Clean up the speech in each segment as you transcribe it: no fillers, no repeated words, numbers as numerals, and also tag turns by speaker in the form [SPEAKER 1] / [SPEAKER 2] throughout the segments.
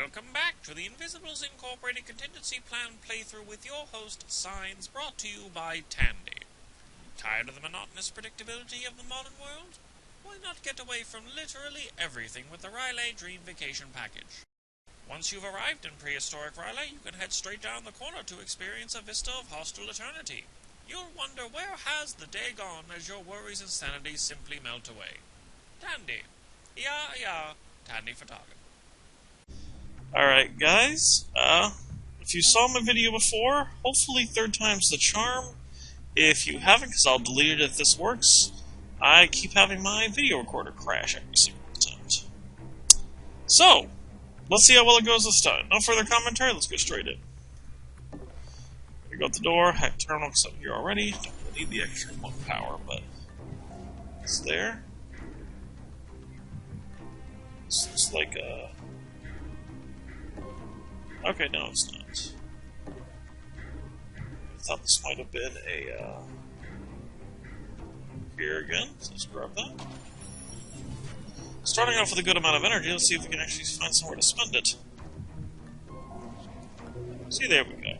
[SPEAKER 1] Welcome back to the Invisibles Incorporated Contingency Plan playthrough with your host, Signs, brought to you by Tandy. Tired of the monotonous predictability of the modern world? Why not get away from literally everything with the Riley Dream Vacation Package? Once you've arrived in prehistoric Riley, you can head straight down the corner to experience a vista of hostile eternity. You'll wonder where has the day gone as your worries and sanity simply melt away. Tandy. Yeah, Tandy Photography.
[SPEAKER 2] Alright guys, if you saw my video before, hopefully third time's the charm. If you haven't, because I'll delete it if this works, I keep having my video recorder crash every single attempt. So, let's see how well it goes this time. No further commentary, let's go straight in. We got the door, hack terminal's up here already, don't really need the extra one power, but it's there. This looks like a... Okay, no, it's not. I thought this might have been a, here again, so let's grab that. Starting off with a good amount of energy, let's see if we can actually find somewhere to spend it. See, there we go.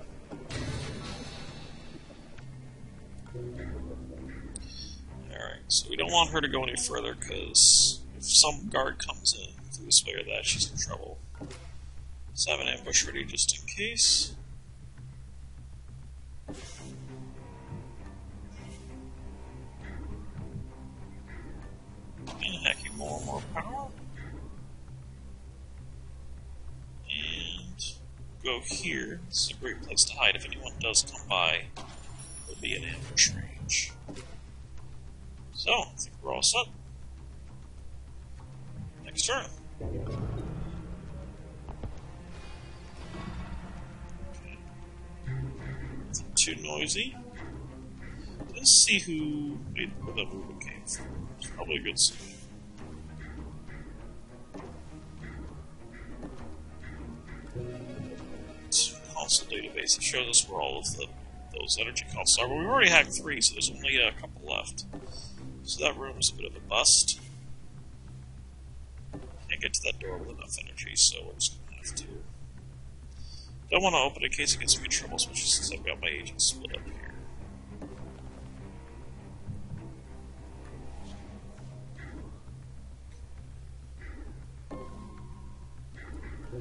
[SPEAKER 2] Alright, so we don't want her to go any further, because if some guard comes in through this way or that, she's in trouble. Let's have an ambush ready just in case. And hacking more and more power. And go here. This is a great place to hide if anyone does come by. It'll be in ambush range. So, I think we're all set. Next turn. Too noisy. Let's see where that movement came from. It's probably a good sign. Console database. It shows us where all of those energy consoles are, but we've already hacked 3, so there's only a couple left. So that room is a bit of a bust. Can't get to that door with enough energy, so we're just gonna have to. Don't want to open it in case it gets me in trouble, especially since I've got my agents split up here.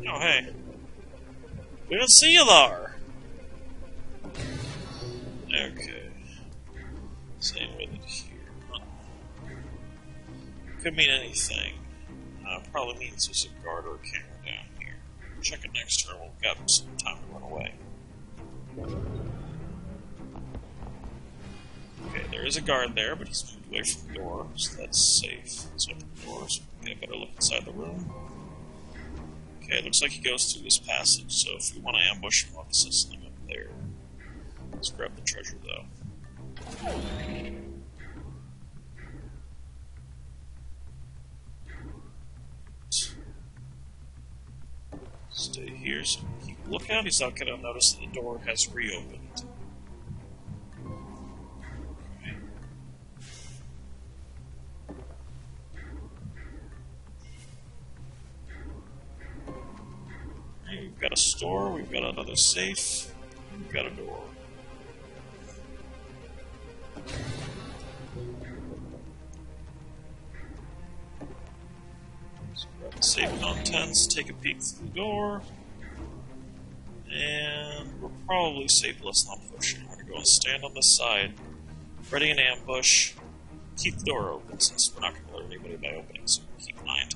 [SPEAKER 2] Oh, hey. We don't see you there! Okay. Same with it here. Could mean anything. Probably means there's a guard or a camera down here. Check it next turn, we'll got some time to run away. Okay, there is a guard there, but he's moved away from the door, so that's safe. Let's open the door so we can get a better look inside the room. Okay, it looks like he goes through this passage, so if we want to ambush him, we'll have to set something up there. Let's grab the treasure, though. Stay here so we can keep a lookout. He's not going to notice that the door has reopened. Okay. Right, we've got a store, we've got another safe, we've got a door. Save contents, take a peek through the door, and we're probably safe. Let's not push it. We're going to go and stand on this side, ready an ambush, keep the door open since we're not going to alert anybody by opening, so keep an eye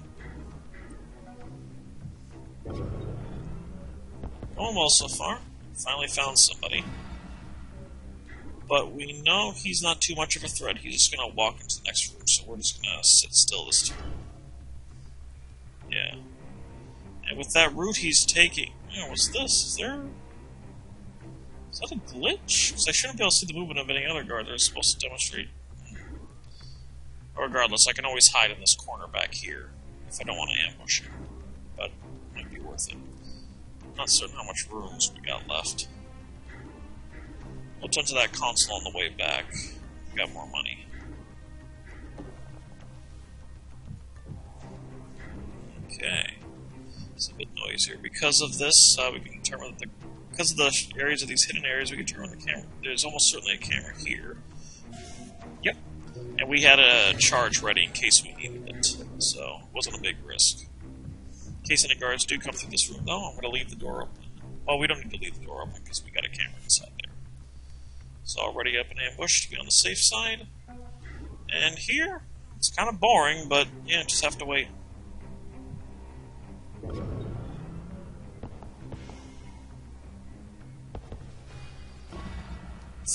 [SPEAKER 2] on it. Going well so far. Finally found somebody. But we know he's not too much of a threat. He's just going to walk into the next room, so we're just going to sit still this turn. Yeah. And with that route he's taking... what's this? Is that a glitch? Because I shouldn't be able to see the movement of any other guard that is supposed to demonstrate. Regardless, I can always hide in this corner back here if I don't want to ambush him. But it might be worth it. I'm not certain how much rooms we got left. We'll turn to that console on the way back. We got more money. Okay. It's a bit noisier. Because of this, we can determine that because of the areas of these hidden areas, we can determine the camera. There's almost certainly a camera here. Yep. And we had a charge ready in case we needed it, so it wasn't a big risk. In case any guards do come through this room, no, I'm going to leave the door open. Well, we don't need to leave the door open because we got a camera inside there. So I'll ready up an ambush to be on the safe side. And here, it's kind of boring, but yeah, just have to wait.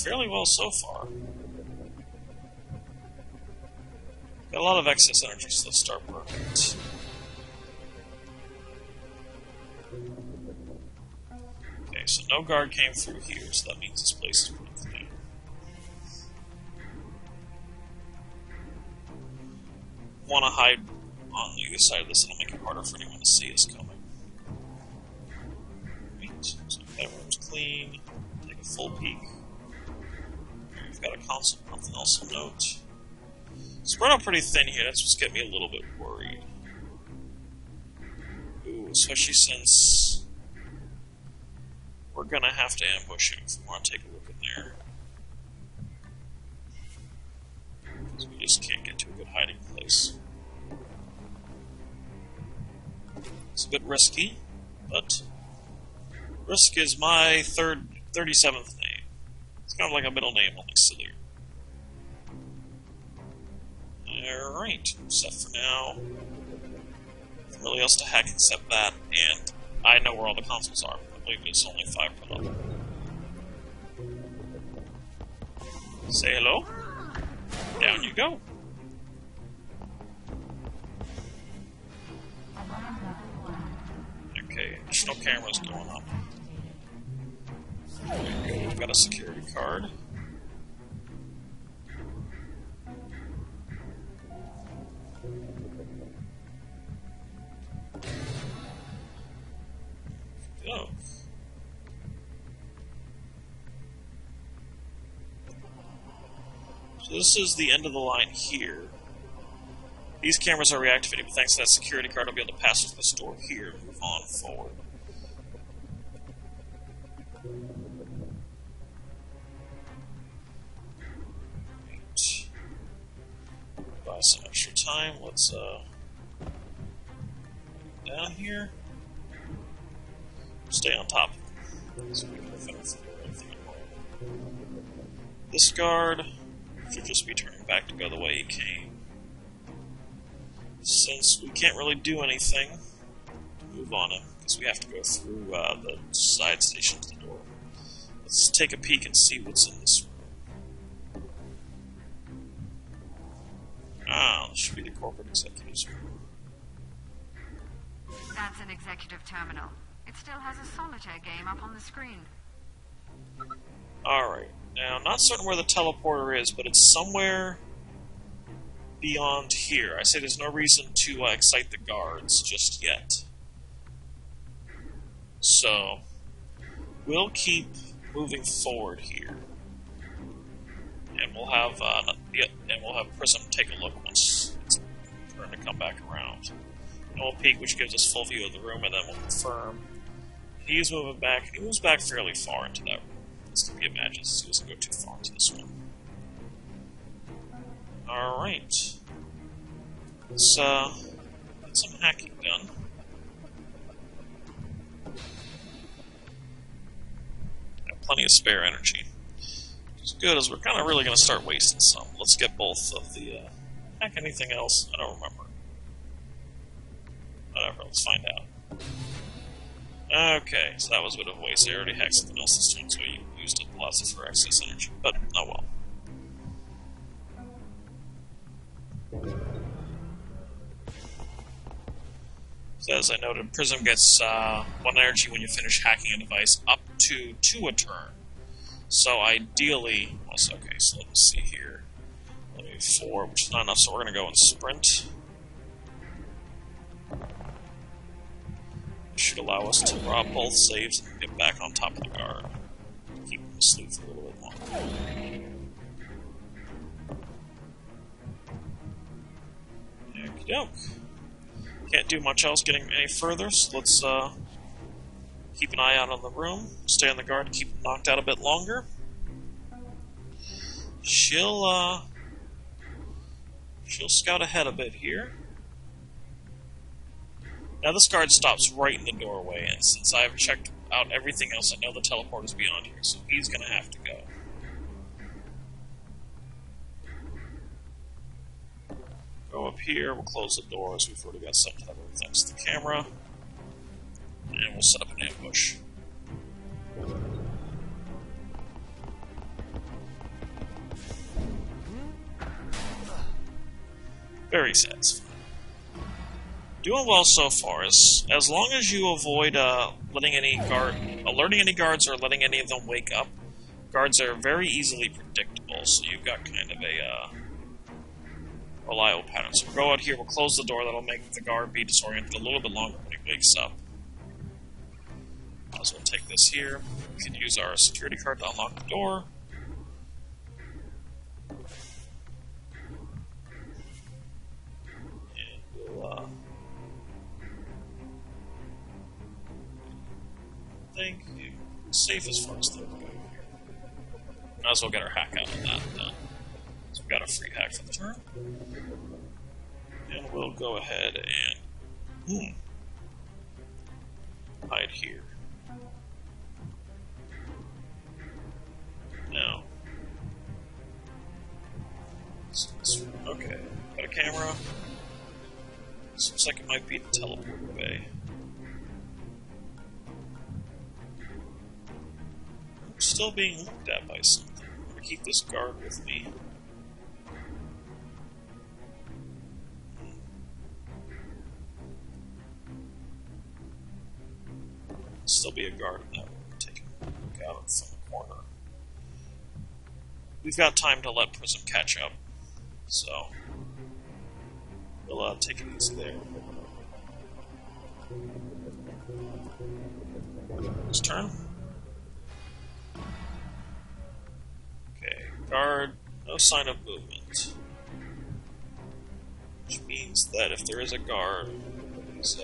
[SPEAKER 2] Fairly well so far. Got a lot of excess energy, so let's start working it. Okay, so no guard came through here, so that means this place is pretty clean. Want to hide on the other side of this, it'll make it harder for anyone to see us coming. Right, so that room's clean. Take a full peek. We've got a console, nothing else to note. Spread out pretty thin here, that's what's getting me a little bit worried. Ooh, especially since we're gonna have to ambush him if we want to take a look in there. Because we just can't get to a good hiding place. It's a bit risky, but risk is my 37th name. It's kind of like a middle name, only sillier. Alright, set for now. Nothing really else to hack except that, and I know where all the consoles are. I believe it's only 5 per level. Say hello. Down you go. Okay, additional cameras going up. There you go, we've got a security card. Go. So this is the end of the line here. These cameras are reactivated, but thanks to that security card, I'll be able to pass through this door here and move on forward. Right. Buy some extra time. Let's down here. Stay on top. So we can defend anything annoying. This guard should just be turning back to go the way he came. Since we can't really do anything, move on him, because we have to go through the side station to the door. Let's take a peek and see what's in this room. Ah, this should be the corporate executive's room.
[SPEAKER 3] That's an executive terminal. It still has a solitaire game up on the screen.
[SPEAKER 2] Alright, now, not certain where the teleporter is, but it's somewhere beyond here. I say there's no reason to excite the guards just yet. So, we'll keep moving forward here. And we'll have Prism take a look once it's turned to come back around. And we'll peek, which gives us full view of the room, and then we'll confirm. He's moving back. He moves back fairly far into that room. This can be imagined, so he doesn't go too far into this one. Alright. Let's get some hacking done. Got plenty of spare energy. Which is good, as we're kind of really going to start wasting some. Let's get both of the... hack anything else? I don't remember. Whatever, let's find out. Okay, so that was a bit of a waste. I already hacked something else this time, so we used it lots of for excess energy. But, oh well. So as I noted, Prism gets 1 energy when you finish hacking a device, up to 2 a turn. So ideally, okay, so let me see here. Let me 4, which is not enough, so we're going to go and sprint. This should allow us to rob both saves and get back on top of the guard. Keep them asleep for a little bit longer. Okey-doke. Can't do much else getting any further, so let's keep an eye out on the room. Stay on the guard, keep it knocked out a bit longer. She'll scout ahead a bit here. Now this guard stops right in the doorway, and since I've checked out everything else, I know the teleport is beyond here, so he's gonna have to go. Go up here, we'll close the doors, we've already got set to that thanks to the camera. And we'll set up an ambush. Very satisfying. Doing well so far. As long as you avoid alerting any guards or letting any of them wake up. Guards are very easily predictable, so you've got kind of a reliable pattern. So we'll go out here, we'll close the door, that'll make the guard be disoriented a little bit longer when he wakes up. Might as well take this here. We can use our security card to unlock the door. And we'll, I think safe as far as things go. Might as well get our hack out of that then. So we've got a free hack for the turn. And we'll go ahead and hide here. Now. Okay, got a camera. This looks like it might be the teleport bay. I'm still being looked at by something. I'm gonna keep this guard with me. Still be a guard in that room, taking a look out from the corner. We've got time to let Prism catch up, so we'll take it easy there. His turn. Okay, guard, no sign of movement. Which means that if there is a guard, he's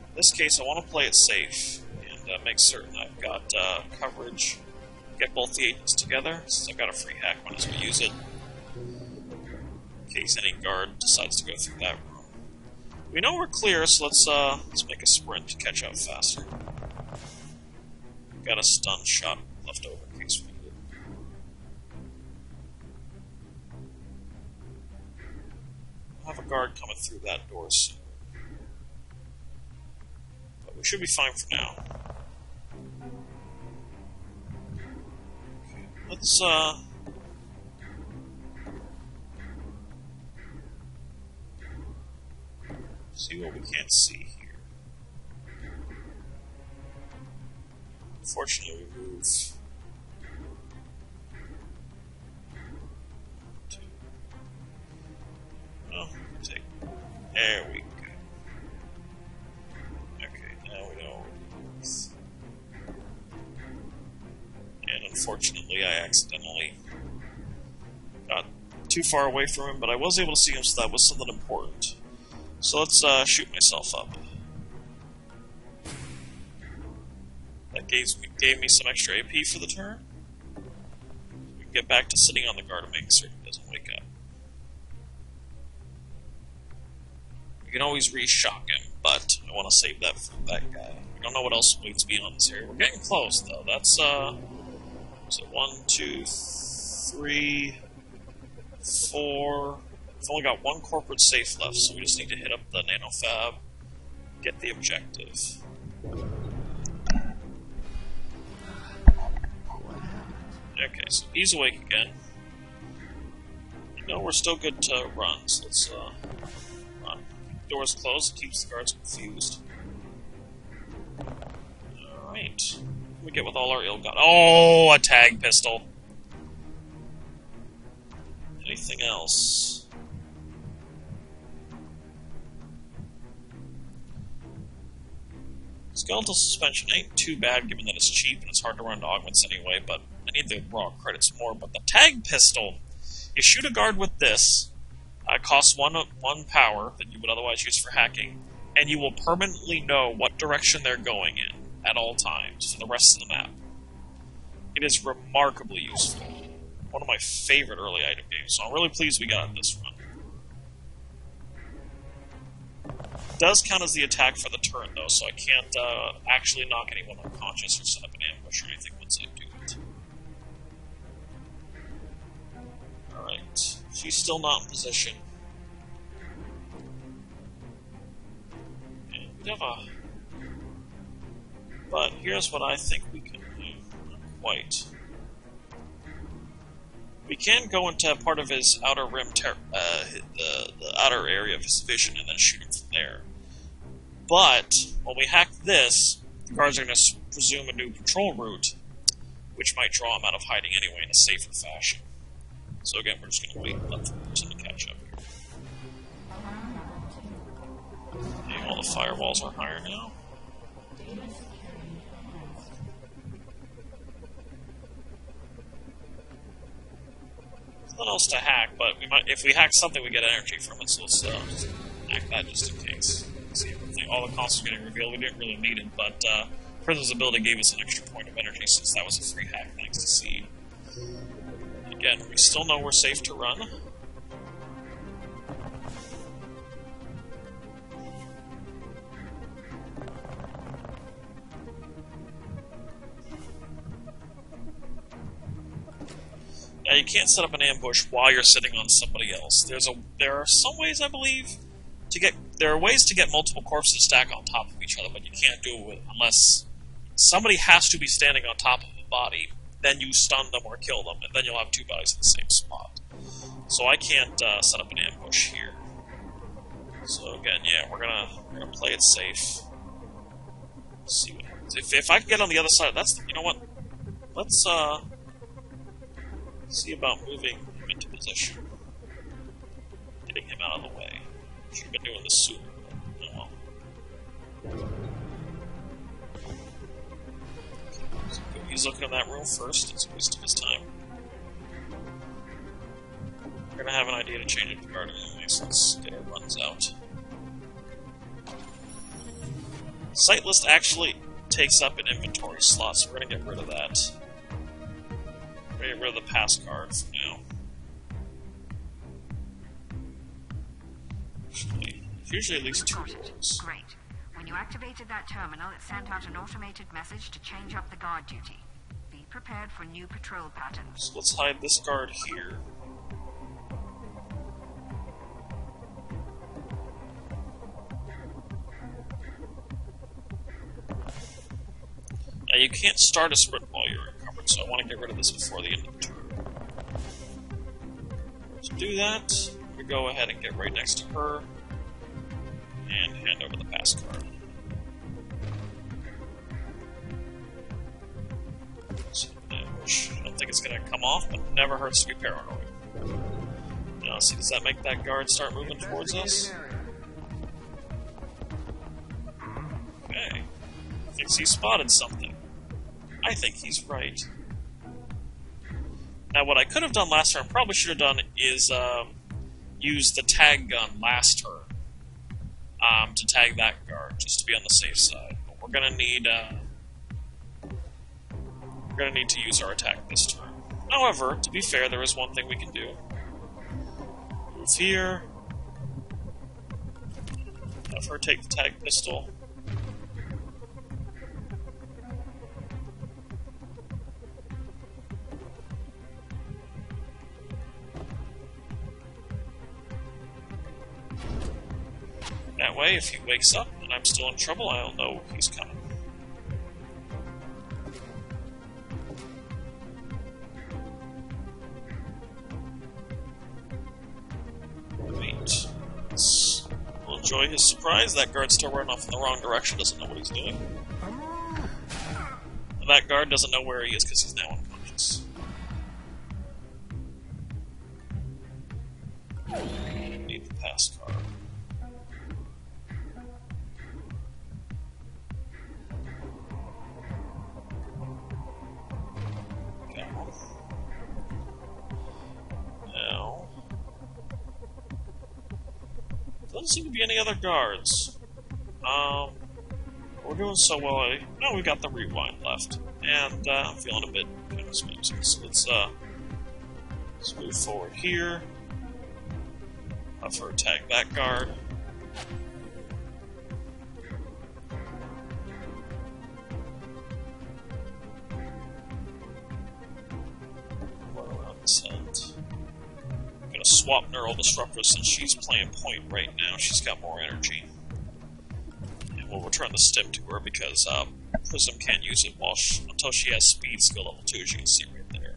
[SPEAKER 2] in this case, I want to play it safe and make certain I've got coverage. Get both the agents together. Since I've got a free hack, might as well use it. In case any guard decides to go through that room. We know we're clear, so let's make a sprint to catch up faster. Got a stun shot left over in case we need it. I'll have a guard coming through that door soon. We should be fine for now. Okay, let's see what we can't see here. Unfortunately, we move. Well, take. There we go. And unfortunately, I accidentally got too far away from him, but I was able to see him, so that was something important. So let's shoot myself up. That gave me some extra AP for the turn. We can get back to sitting on the guard and making certain he doesn't wake up. We can always re-shock him, but I want to save that for that guy. We don't know what else waits beyond this area. We're getting close, though. That's, so 1, 2, 3, 4. We've only got one corporate safe left, so we just need to hit up the nanofab, get the objective. Okay, so he's awake again. No, we're still good to run, so let's run. Doors closed, keeps the guards confused. Alright. We get with all our ill gun. Oh, a tag pistol. Anything else? Skeletal suspension ain't too bad given that it's cheap and it's hard to run to augments anyway, but I need the raw credits more. But the tag pistol You shoot a guard with this, costs one power that you would otherwise use for hacking, and you will permanently know what direction they're going in at all times for the rest of the map. It is remarkably useful. One of my favorite early item games, so I'm really pleased we got it this run. It does count as the attack for the turn, though, so I can't actually knock anyone unconscious or set up an ambush or anything once I do it. Alright, she's still not in position. And we have a... But here's what I think we can do. Not quite. We can go into part of his outer rim, the outer area of his vision, and then shoot him from there. But when we hack this, the guards are going to presume a new patrol route, which might draw him out of hiding anyway in a safer fashion. So again, we're just going to wait and let the person to catch up here. Okay, all the firewalls are higher now. Nothing else to hack, but we might, if we hack something, we get energy from it, so let's just hack that just in case. See everything. All the consoles getting revealed, we didn't really need it, but Prism's ability gave us an extra point of energy since that was a free hack thanks to Seed. Again, we still know we're safe to run. Now, you can't set up an ambush while you're sitting on somebody else. There are some ways, I believe, to get... There are ways to get multiple corpses to stack on top of each other, but you can't do it unless somebody has to be standing on top of a body, then you stun them or kill them, and then you'll have two bodies in the same spot. So I can't set up an ambush here. So again, yeah, we're gonna play it safe. Let's see what happens. If I can get on the other side, you know what? Let's see about moving him into position. Getting him out of the way. Should have been doing this sooner, but oh well. So he's looking in that room first. It's a waste of his time. We're gonna have an idea to change up the guard anyway, so let's get our runs out. Sight list actually takes up an inventory slot, so we're gonna get rid of that. We're gonna get rid of the pass card for now. Usually at least two rolls.
[SPEAKER 3] Great. When you activated that terminal, it sent out an automated message to change up the guard duty. Be prepared for new patrol patterns.
[SPEAKER 2] So let's hide this guard here. Now you can't start a sprint while you're encumbered, so I want to get rid of this before the end of the turn. To do that, we go ahead and get right next to her. And hand over the pass card. I don't think it's going to come off, but never hurts to be paranoid. Now, see, does that make that guard start moving towards us? Okay. Thinks he spotted something. I think he's right. Now, what I could have done last turn, probably should have done, is use the tag gun last turn. To tag that guard, just to be on the safe side. But we're gonna need to use our attack this turn. However, to be fair, there is one thing we can do. Move here. Have her take the tag pistol. That way, if he wakes up and I'm still in trouble, I'll know he's coming. Wait. We'll enjoy his surprise. That guard's still running off in the wrong direction, doesn't know what he's doing. And that guard doesn't know where he is because he's now unconscious. Need the pass card. Now, Doesn't seem to be any other guards. We're doing so well. No, we got the rewind left. And I'm feeling a bit kind of smooth. So let's move forward here. Have her attack that guard. Around this end. I'm gonna swap Neural Disruptor since she's playing point right now. She's got more energy. And we'll return the stim to her because Prism can't use it until she has speed skill level 2, as you can see right there.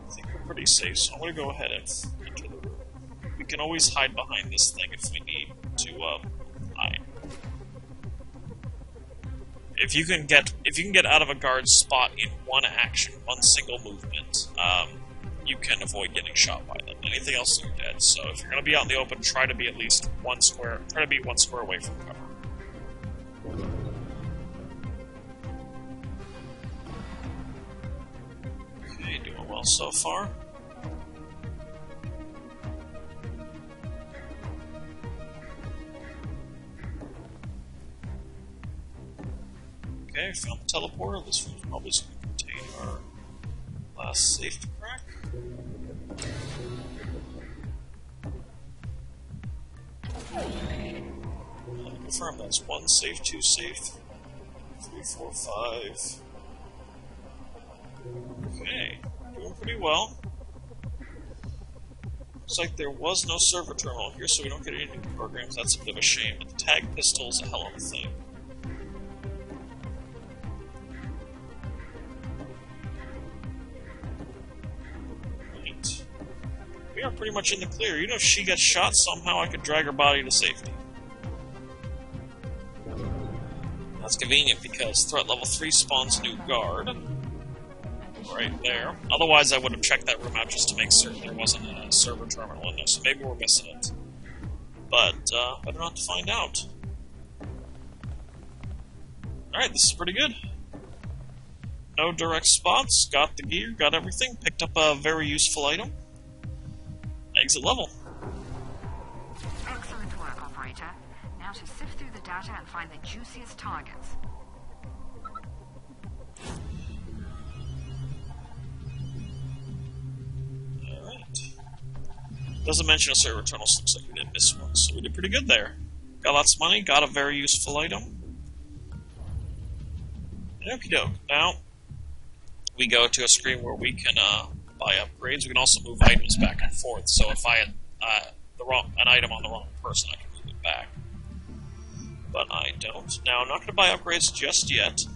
[SPEAKER 2] I think we're pretty safe, so I'm going to go ahead and enter the room. We can always hide behind this thing if we need to hide. If you can get out of a guard's spot in one action, one single movement, you can avoid getting shot by them. Anything else, you're dead. So if you're going to be out in the open, try to be at least one square away from cover. Okay, doing well so far. Okay, found the teleporter. This room's probably just going to contain our last safe to crack. Confirm that's 1 safe, 2 safe, 3, 4, 5. Okay, doing pretty well. Looks like there was no server terminal here, so we don't get any new programs. That's a bit of a shame, but the tag pistol is a hell of a thing. We are pretty much in the clear. Even if she gets shot, somehow I could drag her body to safety. That's convenient because threat level 3 spawns a new guard. Right there. Otherwise, I would have checked that room out just to make certain there wasn't a server terminal in there, so maybe we're missing it. But, better not to find out. Alright, this is pretty good. No direct spots, got the gear, got everything, picked up a very useful item. Exit level.
[SPEAKER 3] Excellent work, operator. Now to sift through the data and find the juiciest targets.
[SPEAKER 2] Alright. Doesn't mention a server terminal, so looks like we didn't miss one, so we did pretty good there. Got lots of money, got a very useful item. Okie doke. Now, we go to a screen where we can, buy upgrades. We can also move items back and forth, so if I had an item on the wrong person, I can move it back. But I don't. Now, I'm not going to buy upgrades just yet,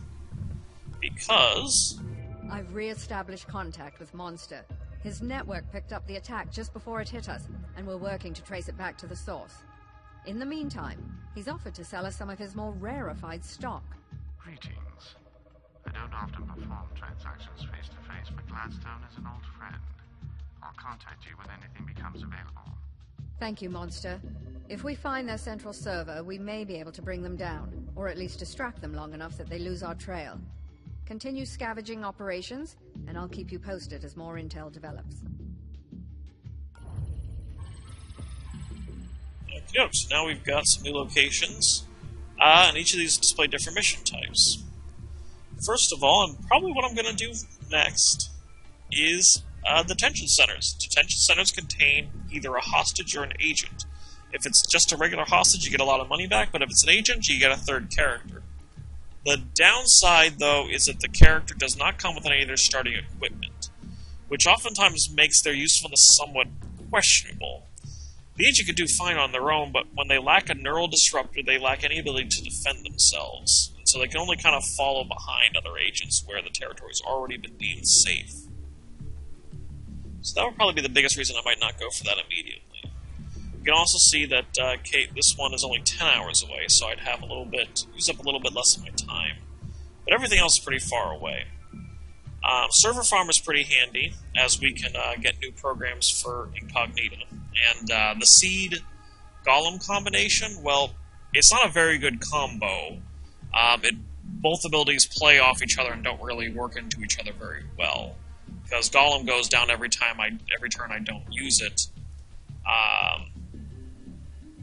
[SPEAKER 2] because
[SPEAKER 4] I've re-established contact with Monster. His network picked up the attack just before it hit us, and we're working to trace it back to the source. In the meantime, he's offered to sell us some of his more rarefied stock.
[SPEAKER 5] Greetings. I don't often perform transactions face-to-face, but Gladstone is an old friend. I'll contact you when anything becomes available.
[SPEAKER 4] Thank you, Monster. If we find their central server, we may be able to bring them down, or at least distract them long enough that they lose our trail. Continue scavenging operations, and I'll keep you posted as more intel develops.
[SPEAKER 2] Okay, so now we've got some new locations, and each of these display different mission types. First of all, and probably what I'm going to do next, is detention centers. Detention centers contain either a hostage or an agent. If it's just a regular hostage, you get a lot of money back, but if it's an agent, you get a third character. The downside, though, is that the character does not come with any of their starting equipment, which oftentimes makes their usefulness somewhat questionable. The agent could do fine on their own, but when they lack a neural disruptor, they lack any ability to defend themselves. So they can only kind of follow behind other agents where the territory's already been deemed safe. So that would probably be the biggest reason I might not go for that immediately. You can also see that this one is only 10 hours away, so I'd have use up a little bit less of my time. But everything else is pretty far away. Server farm is pretty handy, as we can get new programs for Incognita. And the seed Golem combination, well, it's not a very good combo. Both abilities play off each other and don't really work into each other very well. Because Golem goes down every turn I don't use it.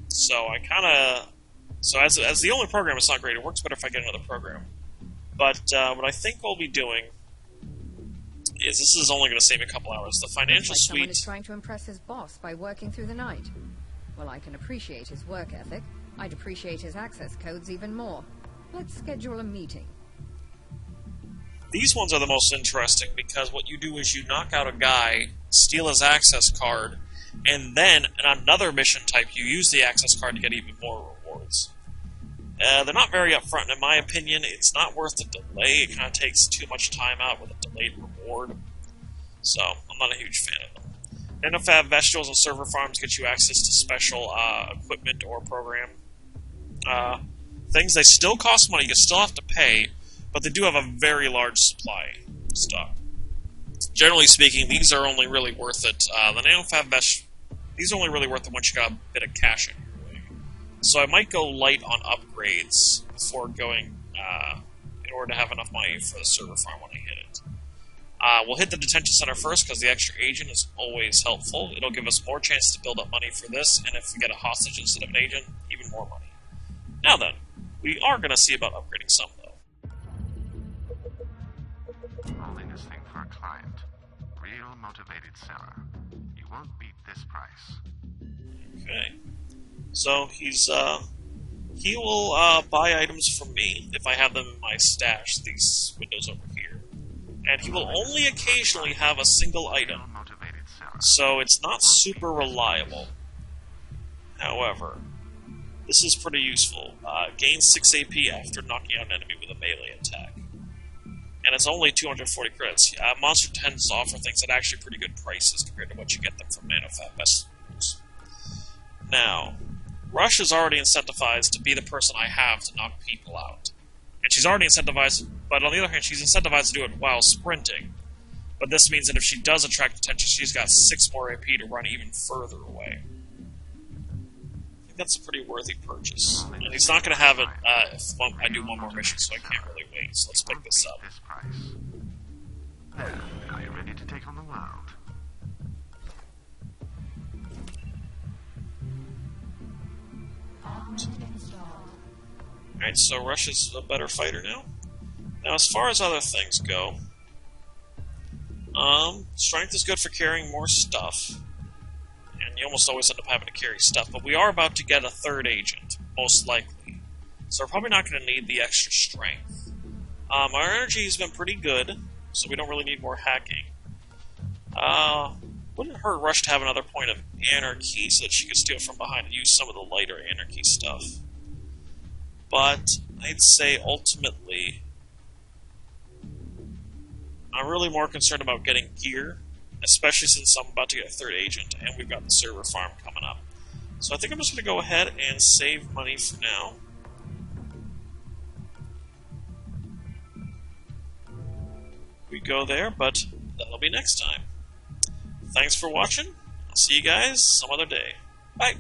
[SPEAKER 2] So as the only program, it's not great. It works better if I get another program. But what I think we'll be doing is this is only going to save me a couple hours. The financial suite.
[SPEAKER 4] Someone is trying to impress his boss by working through the night. Well, I can appreciate his work ethic. I'd appreciate his access codes even more. Let's schedule a meeting.
[SPEAKER 2] These ones are the most interesting because what you do is you knock out a guy, steal his access card, and then in another mission type you use the access card to get even more rewards. They're not very upfront, in my opinion. It's not worth the delay. It kind of takes too much time out with a delayed reward. So, I'm not a huge fan of them. Nanofab vegetables and server farms get you access to special equipment or program things. They still cost money. You still have to pay, but they do have a very large supply stock. Generally speaking, these are only really worth it. The Nanofab these are only really worth it once you got a bit of cash in your way. So I might go light on upgrades before going, in order to have enough money for the server farm when I hit it. We'll hit the detention center first because the extra agent is always helpful. It'll give us more chance to build up money for this, and if we get a hostage instead of an agent, even more money. Now then, we are going to see about upgrading some, though.
[SPEAKER 5] Holding this thing for a client. Real motivated seller. You won't beat this price.
[SPEAKER 2] Okay. So he will buy items from me if I have them in my stash, these windows over here. And he will only occasionally have a single item. So it's not super reliable. However, this is pretty useful. Gains 6 AP after knocking out an enemy with a melee attack. And it's only 240 credits. Monster tends to offer things at actually pretty good prices compared to what you get them from Nanofab vegetables. Now, Rush is already incentivized to be the person I have to knock people out. And she's already incentivized, but on the other hand, she's incentivized to do it while sprinting. But this means that if she does attract attention, she's got 6 more AP to run even further away. I think that's a pretty worthy purchase. And he's not going to have it if I do one more mission, so I can't really wait. So let's pick this up.
[SPEAKER 5] There, are you ready to take on the world?
[SPEAKER 2] Alright, so Rush is a better fighter now. Now, as far as other things go, strength is good for carrying more stuff. And you almost always end up having to carry stuff. But we are about to get a third agent, most likely. So we're probably not going to need the extra strength. Our energy has been pretty good, so we don't really need more hacking. Wouldn't hurt Rush to have another point of anarchy so that she could steal from behind and use some of the lighter anarchy stuff. But I'd say ultimately, I'm really more concerned about getting gear, especially since I'm about to get a third agent and we've got the server farm coming up. So I think I'm just going to go ahead and save money for now. We go there, but that'll be next time. Thanks for watching. I'll see you guys some other day. Bye!